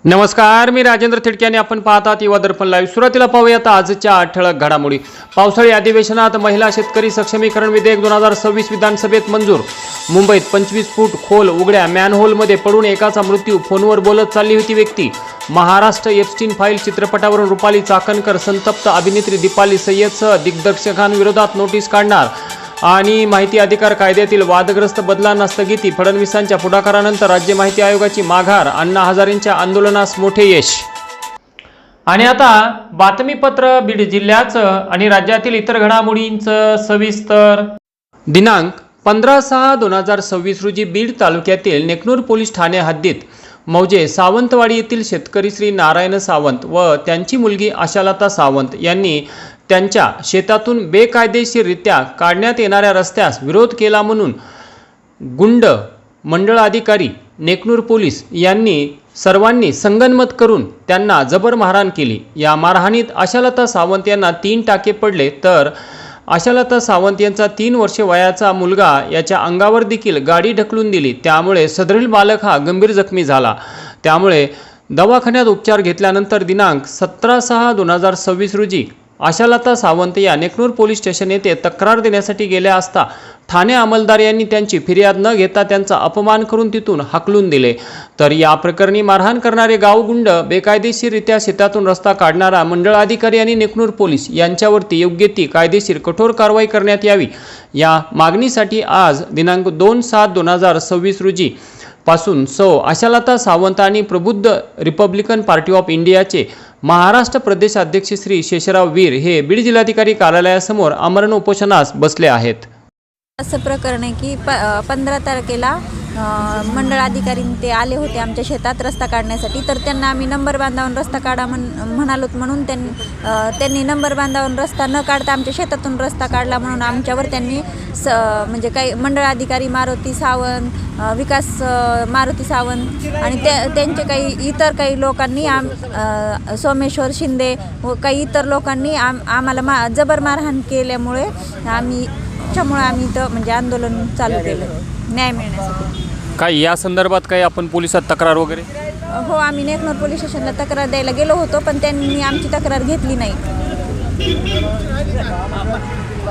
नमस्कार, मी राजेंद्र थिडके आणि आपण पाहतात युवा दर्पण लाईव्ह। सुरुवातीला पाहूयात आजच्या ठळक घडामोडी। पावसाळी अधिवेशनात महिला शेतकरी सक्षमीकरण विधेयक 2026 विधानसभेत मंजूर। मुंबईत 25 फूट खोल उघड्या मॅनहोलमध्ये पडून एकाचा मृत्यू, फोनवर बोलत चालली होती व्यक्ती। महाराष्ट्र एप्स्टीन फाईल चित्रपटावरून रुपाली चाकणकर संतप्त अभिनेत्री दीपाली सय्यदसह दिग्दर्शकांविरोधात नोटीस काढणार आणि माहिती अधिकार कायद्यातील वादग्रस्त बदलांना स्थगिती। फडणवीसांच्या पुढाकारानंतर राज्य माहिती आयोगाची माघार, अण्णा हजारेंच्या आंदोलनास मोठे यश। आणि आता बातमीपत्र बीड जिल्ह्याचं आणि राज्यातील इतर घडामोडींचं सविस्तर। दिनांक 15/6/2026 रोजी बीड तालुक्यातील नेकनूर पोलीस ठाणे हद्दीत मौजे सावंतवाडी येथील शेतकरी श्री नारायण सावंत व त्यांची मुलगी आशालता सावंत यांनी त्यांच्या शेतातून बेकायदेशीररित्या काढण्यात येणाऱ्या रस्त्यास विरोध केला म्हणून गुंड मंडळ अधिकारी नेकनूर पोलीस यांनी सर्वांनी संगनमत करून त्यांना जबर मारहाण केली। या मारहाणीत आशालता सावंत यांना 3 टाके पडले, तर आशालता सावंत यांचा 3 वर्षे वयाचा मुलगा याच्या अंगावर देखील गाडी ढकलून दिली। त्यामुळे सदरील बालक हा गंभीर जखमी झाला। त्यामुळे दवाखान्यात उपचार घेतल्यानंतर दिनांक 17/6/2026 रोजी आशालता सावंत या नेकनूर पोलीस स्टेशन येथे तक्रार देण्यासाठी गेल्या असता ठाणे अंमलदार यांनी त्यांची फिर्याद न घेता त्यांचा अपमान करून तिथून हाकलून दिले। तर या प्रकरणी मारहाण करणारे गावगुंड, बेकायदेशीररित्या शेतातून रस्ता काढणारा मंडळ अधिकारी आणि नेकनूर पोलीस यांच्यावरती योग्य ती कायदेशीर कठोर कारवाई करण्यात यावी, या मागणीसाठी आज दिनांक 2/7/2026 रोजी पासून आशालता सावंत आणि प्रबुद्ध रिपब्लिकन पार्टी ऑफ इंडियाचे महाराष्ट्र प्रदेश अध्यक्ष श्री शेषराव वीर हे बीड जिल्हाधिकारी कार्यालयासमोर आमरण उपोषणास बसले आहेत। असं प्रकरण आहे की 15 तारखेला मंडळ अधिकारी ते आले होते आमच्या शेतात रस्ता काढण्यासाठी। तर त्यांना आम्ही नंबर बांधावून रस्ता काढा म्हणालोत म्हणून त्यांनी नंबर बांधावून रस्ता न काढता आमच्या शेतातून रस्ता काढला म्हणून आमच्यावर त्यांनी म्हणजे काही मंडळ अधिकारी मारुती सावंत, विकास मारुती सावंत आणि त्यांचे इतर काही लोकांनी सोमेश्वर शिंदे व काही इतर लोकांनी आम्हाला जबर मारहाण केल्यामुळे आम्ही इथं म्हणजे आंदोलन चालू केलं न्याय मिळण्यासाठी। काय या संदर्भात काही आपण पोलिसात तक्रार वगैरे? हो, आम्ही नेकनूर पोलीस स्टेशनला तक्रार द्यायला गेलो होतो, पण त्यांनी आमची तक्रार घेतली नाही।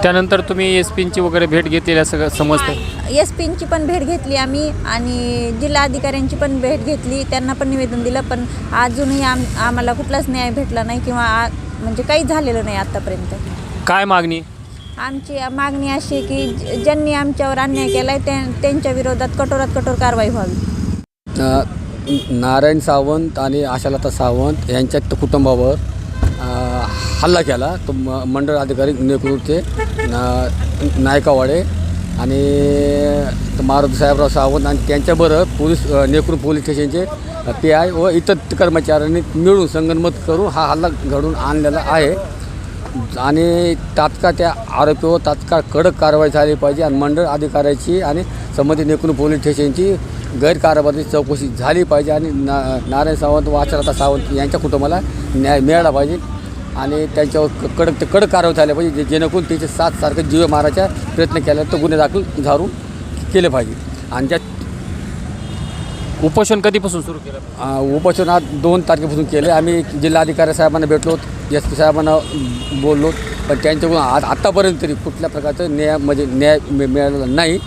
त्यानंतर तुम्ही एसपींची वगैरे भेट घेतली असं समजतं? एसपींची पण भेट घेतली आम्ही आणि जिल्हा अधिकाऱ्यांची पण भेट घेतली, त्यांना पण निवेदन दिलं, पण अजूनही आम्हाला कुठलाच न्याय भेटला नाही किंवा म्हणजे काही झालेलं नाही आतापर्यंत। काय मागणी? आमची मागणी अशी आहे की ज्यांनी आमच्यावर अन्याय केला आहे त्यांच्या विरोधात कठोरात कठोर कारवाई व्हावी। नारायण सावंत आणि आशालता सावंत यांच्या कुटुंबावर हल्ला केला तो मंडळ अधिकारी नेकनूरचे नायकावाडे आणि मारुती साहेबराव सावंत आणि त्यांच्याबरोबर पोलीस नेकनूर पोलीस स्टेशनचे PI व इतर कर्मचाऱ्यांनी मिळून संगनमत करून हा हल्ला घडून आणलेला आहे आणि तात्काळ त्या आरोपीवर तात्काळ कडक कारवाई झाली पाहिजे आणि मंडळ अधिकाऱ्याची आणि संबंधित नेकनूर पोलीस स्टेशनची गैरकारभाराची चौकशी झाली पाहिजे आणि नारायण सावंत व आशालता सावंत यांच्या कुटुंबाला न्याय मिळाला पाहिजे आणि त्यांच्यावर कडक कारवाई झाली पाहिजे, जेणेकरून त्याचे 7 सारखं जीव मारायचा प्रयत्न केला तर गुन्हे दाखल झारून केले पाहिजे। आणि त्या उपोषण कधीपासून सुरू केलं? उपोषण आज 2 तारखेपासून केले। आम्ही जिल्हाधिकारी साहेबांना भेटलो, SP साहेबांना बोललो, पण त्यांच्याकडून आत्तापर्यंत तरी कुठल्या प्रकारचं न्याय मिळालेला नाही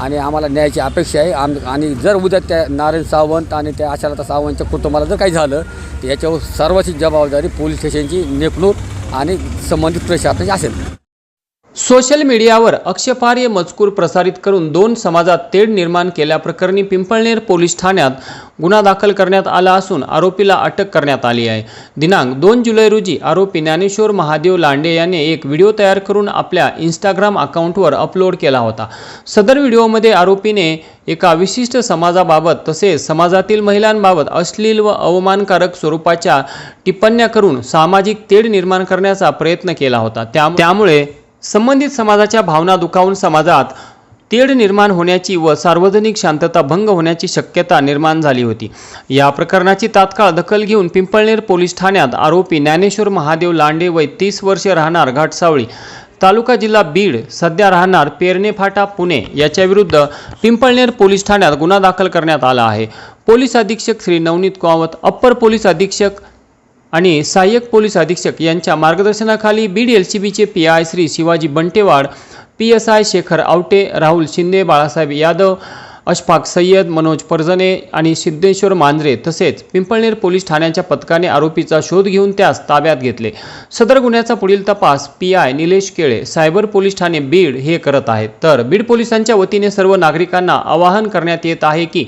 आणि आम्हाला न्यायाची अपेक्षा आहे। आणि जर उद्या त्या नारायण सावंत आणि त्या आशालता सावंतच्या कुटुंबाला जर काही झालं तर याच्यावर सर्वांची जबाबदारी पोलीस स्टेशनची, नेकनूर आणि संबंधित प्रशासनाची असेल। सोशल मीडियावर आक्षेपार्ह मजकूर प्रसारित करून 2 समाजात तेढ निर्माण केल्याप्रकरणी पिंपळनेर पोलीस ठाण्यात गुन्हा दाखल करण्यात आला असून आरोपीला अटक करण्यात आली आहे। दिनांक 2 जुलै रोजी आरोपी ज्ञानेश्वर महादेव लांडे याने एक व्हिडिओ तयार करून आपल्या इंस्टाग्राम अकाउंटवर अपलोड केला होता। सदर व्हिडिओमध्ये आरोपीने एका विशिष्ट समाजाबाबत तसेच समाजातील महिलांबाबत अश्लील व अवमानकारक स्वरूपाच्या टिप्पण्या करून सामाजिक तेढ निर्माण करण्याचा प्रयत्न केला होता। त्यामुळे संबंधित समाजाच्या भावना दुखावून समाजात तेढ निर्माण होण्याची व सार्वजनिक शांतता भंग होण्याची शक्यता निर्माण झाली होती। या प्रकरणाची तात्काळ दखल घेऊन पिंपळनेर पोलीस ठाण्यात आरोपी ज्ञानेश्वर महादेव लांडे वय 30 वर्षे राहणार घाटसावळी तालुका जिल्हा बीड सध्या राहणार पेरणे फाटा पुणे याच्याविरुद्ध पिंपळनेर पोलीस ठाण्यात गुन्हा दाखल करण्यात आला आहे. पोलीस अधीक्षक श्री नवनीत कामत, अप्पर पोलीस अधीक्षक आणि सहाय्यक पोलीस अधीक्षक यांच्या मार्गदर्शनाखाली बीड LCBचे PI श्री शिवाजी बंटेवाड, PSI शेखर आवटे, राहुल शिंदे, बाळासाहेब यादव, अशफाक सय्यद, मनोज परजने आणि सिद्धेश्वर मांजरे तसेच पिंपळनेर पोलीस ठाण्याच्या पथकाने आरोपीचा शोध घेऊन त्यास ताब्यात घेतले. सदर गुन्ह्याचा पुढील तपास PI Nilesh Kele, cyber police ठाणे बीड हे करत आहेत. तर बीड पोलिसांच्या वतीने सर्व नागरिकांना आवाहन करण्यात येत आहे की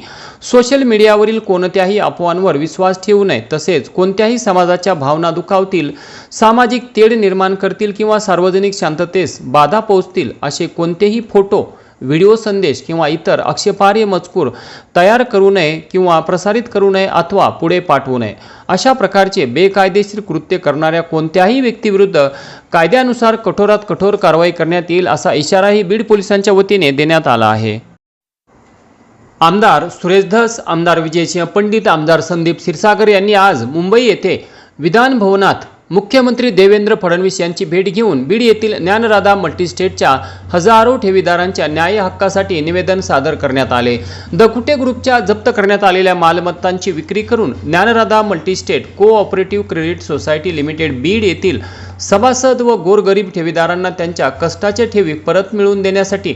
सोशल मीडियावरील कोणत्याही अफवांवर विश्वास ठेवू नये, तसेच कोणत्याही समाजाच्या भावना दुखावतील, सामाजिक तेढ निर्माण करतील किंवा सार्वजनिक शांततेस बाधा पोहोचतील असे कोणतेही फोटो, व्हिडिओ संदेश किंवा इतर आक्षेपार्ह मजकूर तयार करू नये किंवा प्रसारित करू नये अथवा पुढे पाठवू नये. अशा प्रकारचे बेकायदेशीर कृत्य करणाऱ्या कोणत्याही व्यक्तीविरुद्ध कायद्यानुसार कठोरात कठोर कारवाई करण्यात येईल असा इशाराही बीड पोलिसांच्या वतीने देण्यात आला आहे. आमदार सुरेश धस, आमदार विजयसिंह पंडित, आमदार संदीप क्षीरसागर यांनी आज मुंबई येथे विधान भवनात मुख्यमंत्री देवेंद्र फडणवीस यांची भेट घेऊन बीड येथील ज्ञानराधा मल्टीस्टेटच्या हजारो ठेवीदारांच्या न्याय हक्कासाठी निवेदन सादर करण्यात आले. द कुटे ग्रुपच्या जप्त करण्यात आलेल्या मालमत्तांची विक्री करून Dnyanradha multi-state cooperative credit society limited Beed येथील सभासद व गोरगरीब ठेवीदारांना त्यांच्या कष्टाच्या ठेवी परत मिळवून देण्यासाठी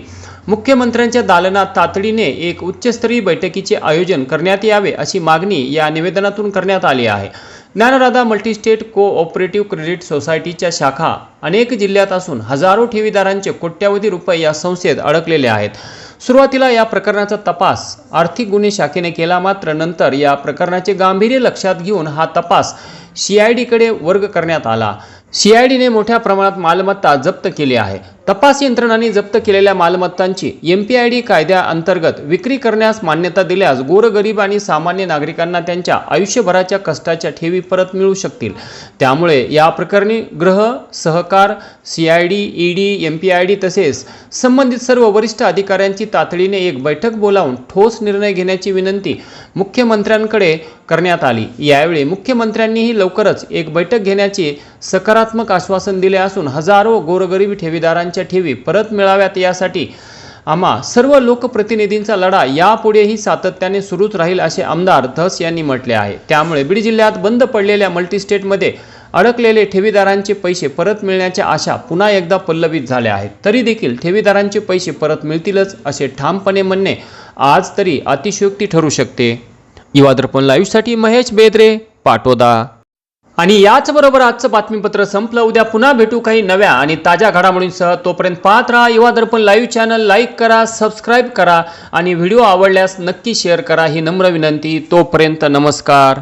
मुख्यमंत्र्यांच्या दालनात तातडीने एक उच्चस्तरीय बैठकीचे आयोजन करण्यात यावे अशी मागणी या निवेदनातून करण्यात आली आहे. ज्ञानराधा मल्टीस्टेट कोऑपरेटिव्ह क्रेडिट सोसायटीच्या शाखा अनेक जिल्ह्यात असून हजारो ठेवीदारांचे कोट्यावधी रुपये या संस्थेत अडकलेले आहेत. सुरुवातीला या प्रकरणाचा तपास आर्थिक गुन्हे शाखेने केला, मात्र नंतर या प्रकरणाचे गांभीर्य लक्षात घेऊन हा तपास CIDकडे वर्ग करण्यात आला. CIDने मोठ्या प्रमाणात मालमत्ता जप्त केली आहे. तपास यंत्रणांनी जप्त केलेल्या मालमत्तांची MPID कायद्याअंतर्गत विक्री करण्यास मान्यता दिल्यास गोरगरीब आणि सामान्य नागरिकांना त्यांच्या आयुष्यभराच्या कष्टाच्या ठेवी परत मिळू शकतील. त्यामुळे या प्रकरणी गृह, सहकार, CID, ED, MPID तसेच संबंधित सर्व वरिष्ठ अधिकाऱ्यांची तातडीने एक बैठक बोलावून ठोस निर्णय घेण्याची विनंती मुख्यमंत्र्यांकडे करण्यात आली. यावेळी मुख्यमंत्र्यांनीही लवकरच एक बैठक घेण्याचे सकारात्मक आश्वासन दिले असून हजारो गोरगरीब ठेवीदारांच्या ठेवी परत मिळाव्यात यासाठी आम्हा सर्व लोकप्रतिनिधींचा लढा यापुढेही सातत्याने सुरूच राहील असे आमदार धस यांनी म्हटले आहे. त्यामुळे बीड जिल्ह्यात बंद पडलेल्या मल्टीस्टेटमध्ये अडकलेले ठेवीदारांचे पैसे परत मिळण्याच्या आशा पुन्हा एकदा पल्लवित झाल्या आहेत. तरी देखील ठेवीदारांचे पैसे परत मिळतीलच असे ठामपणे म्हणणे आज तरी अतिशयोक्ती ठरू शकते. युवा दर्पण लाईव्हसाठी महेश बेदरे, पाटोदा. आणि याचबरोबर आजचं बातमीपत्र संपलं. उद्या पुन्हा भेटू काही नव्या आणि ताज्या घडामोडींसह. तोपर्यंत पाहत राहा युवा दर्पण लाईव्ह चॅनल. लाईक करा, सबस्क्राईब करा आणि व्हिडिओ आवडल्यास नक्की शेअर करा ही नम्र विनंती. तोपर्यंत नमस्कार.